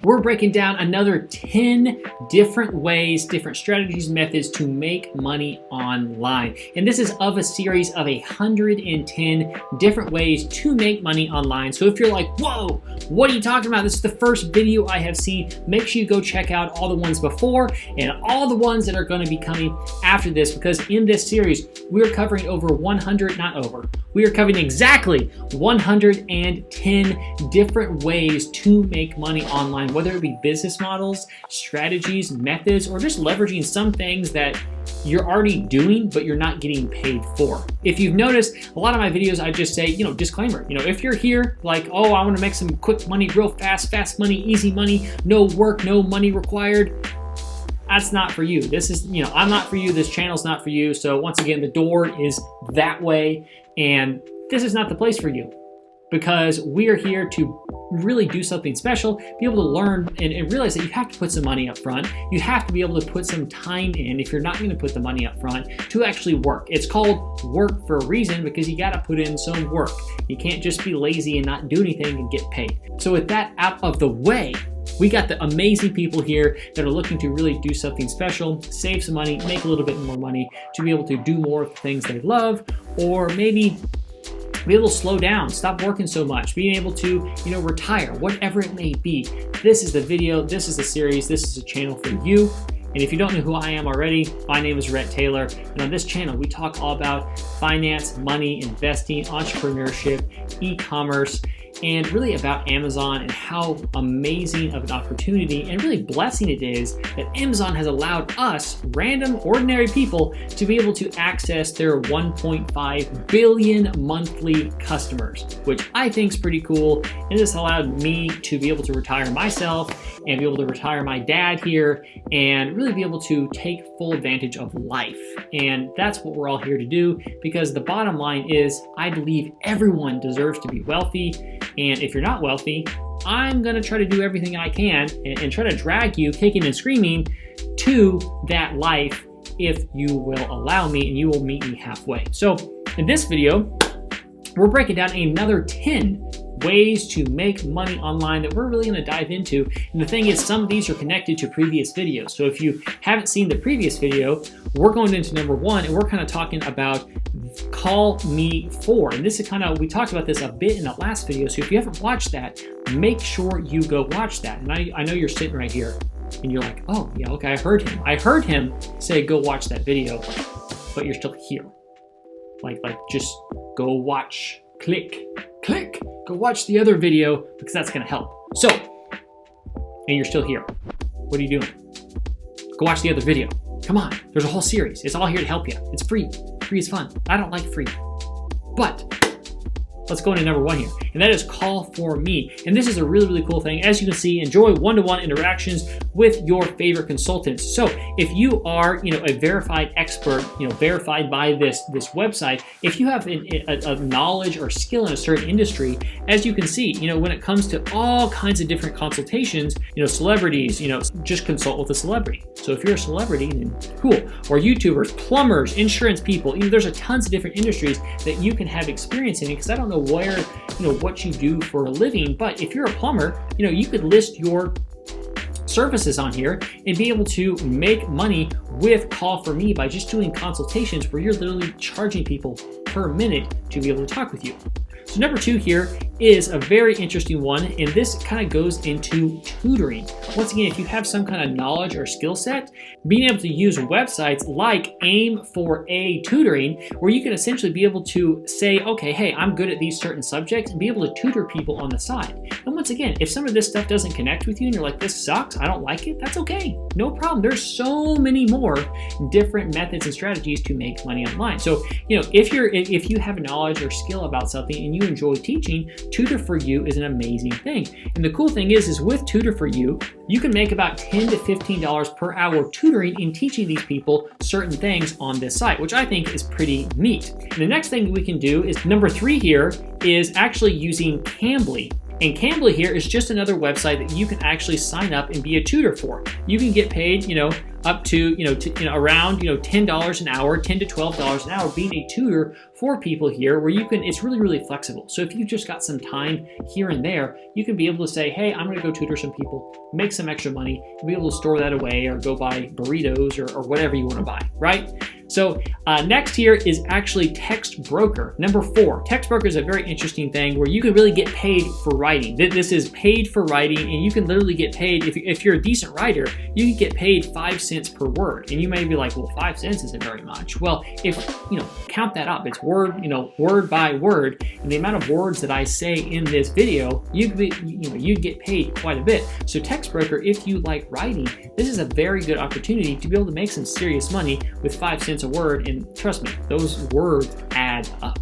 We're breaking down another 10 different ways, different strategies, methods to make money online. And this is of a series of 110 different ways to make money online. So if you're like, whoa, what are you talking about? This is the first video I have seen. Make sure you go check out all the ones before and all the ones that are going to be coming after this, because in this series, we're covering we are covering exactly 110 different ways to make money online, whether it be business models, strategies, methods, or just leveraging some things that you're already doing, but you're not getting paid for. If you've noticed, a lot of my videos, I just say, disclaimer, if you're here like, oh, I want to make some quick money real fast money, easy money, no work, no money required, that's not for you. This is, I'm not for you. This channel's not for you. So once again, the door is that way, and this is not the place for you, because we are here to really do something special, be able to learn and realize that you have to put some money up front. You have to be able to put some time in if you're not going to put the money up front to actually work. It's called work for a reason, because you got to put in some work. You can't just be lazy and not do anything and get paid. So with that out of the way, we got the amazing people here that are looking to really do something special, save some money, make a little bit more money, to be able to do more of the things they love, or maybe be able to slow down, stop working so much, being able to, retire, whatever it may be. This is the video, this is the series, this is a channel for you. And if you don't know who I am already, my name is Rhett Taylor. And on this channel, we talk all about finance, money, investing, entrepreneurship, e-commerce, and really about Amazon and how amazing of an opportunity and really blessing it is that Amazon has allowed us, random, ordinary people, to be able to access their 1.5 billion monthly customers, which I think is pretty cool. And this allowed me to be able to retire myself and be able to retire my dad here and really be able to take full advantage of life. And that's what we're all here to do, because the bottom line is I believe everyone deserves to be wealthy. And if you're not wealthy, I'm gonna try to do everything I can and try to drag you kicking and screaming to that life if you will allow me, and you will meet me halfway. So in this video, we're breaking down another 10 ways to make money online that we're really going to dive into. And the thing is, some of these are connected to previous videos. So if you haven't seen the previous video, we're going into number 1, and we're kind of talking about Call Me For. And this is we talked about this a bit in the last video. So if you haven't watched that, make sure you go watch that. And I know you're sitting right here and you're like, oh yeah, okay, I heard him say, go watch that video, but you're still here. Like just go watch, click, go watch the other video, because that's gonna help. So, and you're still here. What are you doing? Go watch the other video. Come on, there's a whole series. It's all here to help you. It's free. Free is fun. I don't like free. But let's go into number 1 here, and that is Call For Me. And this is a really, really cool thing. As you can see, enjoy one-to-one interactions with your favorite consultants. So if you are, a verified expert, verified by this website, if you have a knowledge or skill in a certain industry, as you can see, when it comes to all kinds of different consultations, celebrities, just consult with a celebrity. So if you're a celebrity, then cool. Or YouTubers, plumbers, insurance people, there's a tons of different industries that you can have experience in, because I don't know where, what you do for a living, but if you're a plumber, you could list your services on here and be able to make money with Call For Me by just doing consultations where you're literally charging people per minute to be able to talk with you. So number 2 here is a very interesting one, and this kind of goes into tutoring. Once again, if you have some kind of knowledge or skill set, being able to use websites like Aim4A Tutoring, where you can essentially be able to say, okay, hey, I'm good at these certain subjects, and be able to tutor people on the side. And once again, if some of this stuff doesn't connect with you and you're like, this sucks, I don't like it, that's okay. No problem. There's so many more different methods and strategies to make money online. So, if you have a knowledge or skill about something and you enjoy teaching, Tutor For You is an amazing thing. And the cool thing is with Tutor For You, you can make about $10 to $15 per hour tutoring and teaching these people certain things on this site, which I think is pretty neat. And the next thing we can do is number 3 here is actually using Cambly. And Cambly here is just another website that you can actually sign up and be a tutor for. You can get paid, up to around $10 an hour, $10 to $12 an hour being a tutor for people here where you can, it's really, really flexible. So if you just got some time here and there, you can be able to say, hey, I'm gonna go tutor some people, make some extra money, and be able to store that away or go buy burritos or whatever you wanna buy, right? So next here is actually Text Broker. Number 4, Text Broker is a very interesting thing where you can really get paid for writing. This is paid for writing, and you can literally get paid, if you're a decent writer, you can get paid 5 cents per word. And you may be like, well, 5 cents isn't very much. Well, if, count that up, it's word by word, and the amount of words that I say in this video, you'd get paid quite a bit. So Text Broker, if you like writing, this is a very good opportunity to be able to make some serious money with 5 cents a word, and trust me, those words add up.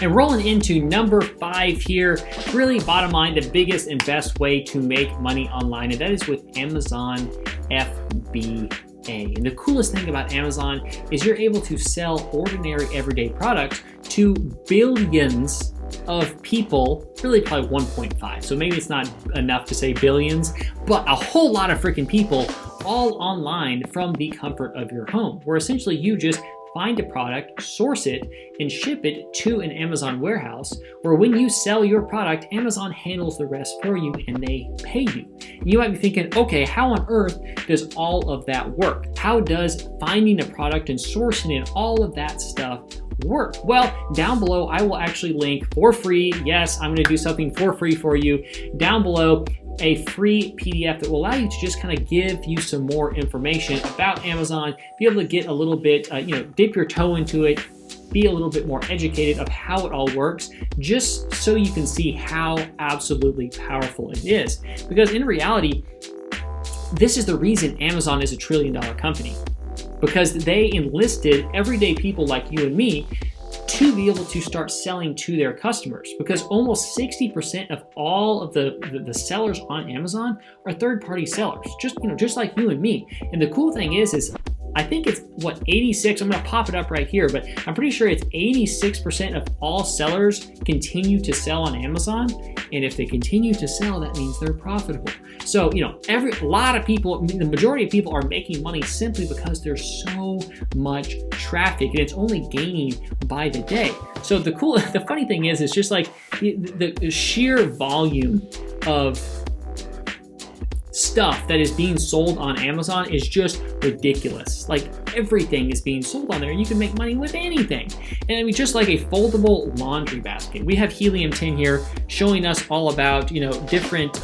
And rolling into number 5 here, really bottom line, the biggest and best way to make money online, and that is with Amazon FBA. And the coolest thing about Amazon is you're able to sell ordinary everyday products to billions of people, really probably 1.5. So maybe it's not enough to say billions, but a whole lot of freaking people all online from the comfort of your home, where essentially you just find a product, source it, and ship it to an Amazon warehouse, where when you sell your product, Amazon handles the rest for you and they pay you. And you might be thinking, okay, how on earth does all of that work? How does finding a product and sourcing it, all of that stuff work? Well, down below, I will actually link for free. Yes, I'm gonna do something for free for you. Down below, a free PDF that will allow you to just kind of give you some more information about Amazon, be able to get a little bit, dip your toe into it, be a little bit more educated of how it all works, just so you can see how absolutely powerful it is. Because in reality, this is the reason Amazon is a $1 trillion company, because they enlisted everyday people like you and me to be able to start selling to their customers, because almost 60% of all of the sellers on Amazon are third-party sellers, just like you and me. And the cool thing is I think it's 86, I'm gonna pop it up right here, but I'm pretty sure it's 86% of all sellers continue to sell on Amazon. And if they continue to sell, that means they're profitable. So, a lot of people, the majority of people are making money simply because there's so much traffic, and it's only gaining by the day. So the funny thing is, it's just like the sheer volume of stuff that is being sold on Amazon is just ridiculous. Like, everything is being sold on there. You can make money with anything. And I mean, just like a foldable laundry basket. We have Helium 10 here showing us all about, different,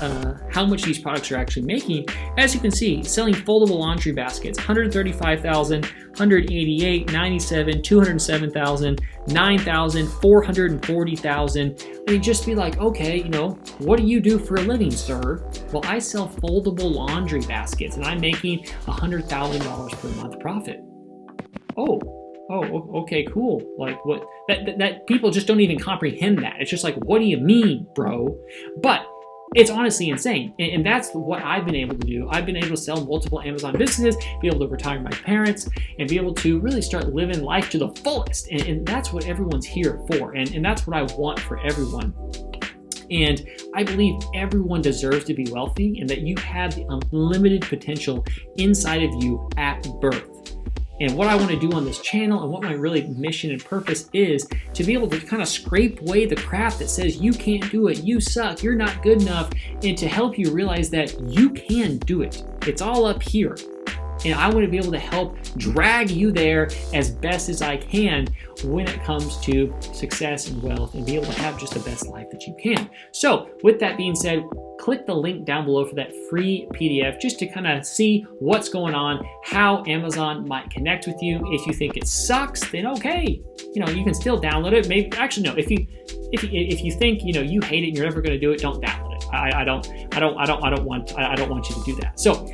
how much these products are actually making. As you can see, selling foldable laundry baskets, 135,000, 188, 97, 207,000, 9,000, 440,000. I mean, just be like, okay, what do you do for a living, sir? Well, I sell foldable laundry baskets, and I'm making $100,000 per month profit. Oh, okay, cool. Like, what? That people just don't even comprehend that. It's just like, what do you mean, bro? But it's honestly insane. And that's what I've been able to do. I've been able to sell multiple Amazon businesses, be able to retire my parents, and be able to really start living life to the fullest. And that's what everyone's here for. And that's what I want for everyone. And I believe everyone deserves to be wealthy, and that you have the unlimited potential inside of you at birth. And what I want to do on this channel, and what my really mission and purpose is, to be able to kind of scrape away the crap that says you can't do it, you suck, you're not good enough, and to help you realize that you can do it. It's all up here. And I want to be able to help drag you there as best as I can when it comes to success and wealth, and be able to have just the best life that you can. So with that being said, click the link down below for that free PDF, just to kind of see what's going on, how Amazon might connect with you. If you think it sucks, then okay, you can still download it. Maybe, actually no, if you think you hate it and you're never going to do it, don't download it. I don't want you to do that. So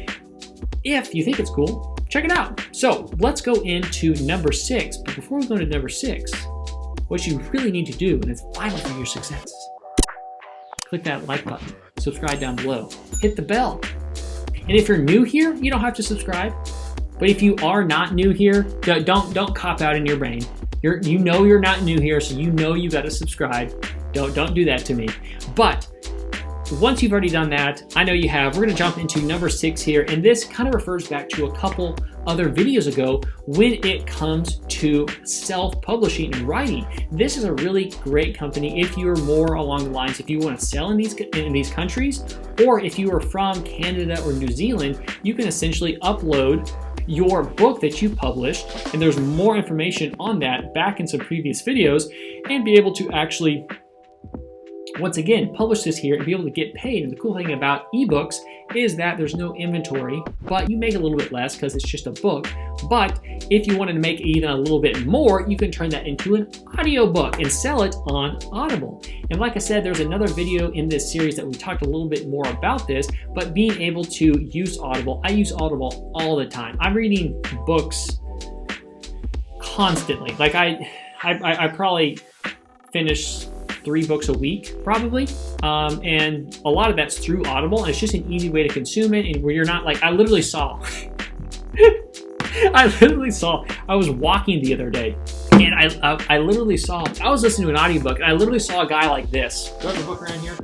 if you think it's cool, check it out. So let's go into number 6. But before we go into number 6, what you really need to do, and it's vital for your success, click that like button, subscribe down below, hit the bell. And if you're new here, you don't have to subscribe. But if you are not new here, don't cop out in your brain. You're not new here, so you got to subscribe. Don't do that to me. But once you've already done that, I know you have, we're gonna jump into number 6 here, and this kind of refers back to a couple other videos ago when it comes to self-publishing and writing. This is a really great company if you're more along the lines, if you want to sell in these countries, or if you are from Canada or New Zealand, you can essentially upload your book that you published, and there's more information on that back in some previous videos, and be able to actually, once again, publish this here and be able to get paid. And the cool thing about ebooks is that there's no inventory, but you make a little bit less because it's just a book. But if you wanted to make even a little bit more, you can turn that into an audiobook and sell it on Audible. And like I said, there's another video in this series that we talked a little bit more about this, but being able to use Audible. I use Audible all the time. I'm reading books constantly. Like I probably finish 3 books a week, probably. And a lot of that's through Audible, and it's just an easy way to consume it, and where you're not like, I literally saw, I was walking the other day, and I literally saw, I was listening to an audiobook, and I literally saw a guy like this. Do I have a book around here?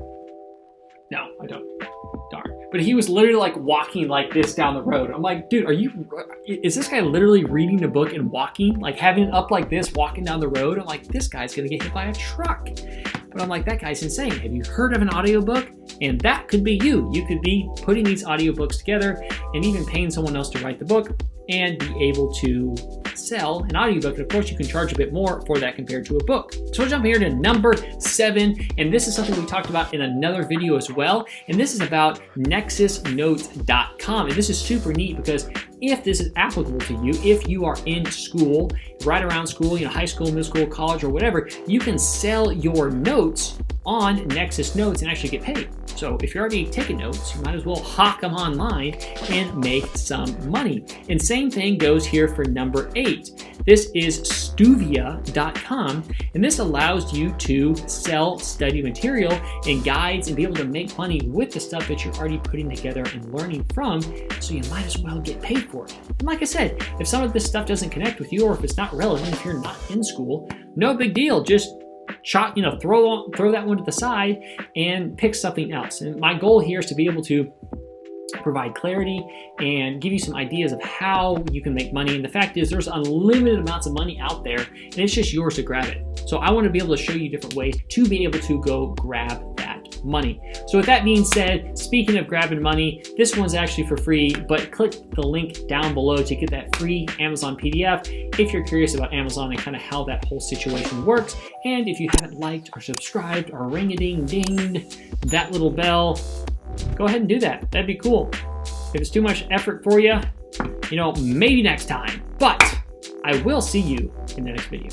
No, I don't. Darn. But he was literally like walking like this down the road. I'm like, dude, is this guy literally reading a book and walking? Like having it up like this, walking down the road? I'm like, this guy's gonna get hit by a truck. But I'm like, that guy's insane. Have you heard of an audiobook? And that could be you. You could be putting these audiobooks together and even paying someone else to write the book and be able to sell an audiobook. And of course, you can charge a bit more for that compared to a book. So we'll jump here to number 7. And this is something we talked about in another video as well. And this is about nexusnotes.com. And this is super neat because if this is applicable to you, if you are in school, right around school, high school, middle school, college, or whatever, you can sell your notes on Nexus Notes and actually get paid. So if you're already taking notes, you might as well hawk them online and make some money. And same thing goes here for number 8. This is Stuvia.com, and this allows you to sell study material and guides and be able to make money with the stuff that you're already putting together and learning from, so you might as well get paid for it. And like I said, if some of this stuff doesn't connect with you, or if it's not relevant, if you're not in school, no big deal. Just throw that one to the side and pick something else. And my goal here is to be able to provide clarity and give you some ideas of how you can make money. And the fact is, there's unlimited amounts of money out there, and it's just yours to grab it. So I want to be able to show you different ways to be able to go grab that money. So with that being said, speaking of grabbing money, this one's actually for free, but click the link down below to get that free Amazon PDF if you're curious about Amazon and kind of how that whole situation works. And if you haven't liked or subscribed or ring-a-ding-dinged that little bell, go ahead and do that. That'd be cool. If it's too much effort for you, maybe next time. But I will see you in the next video.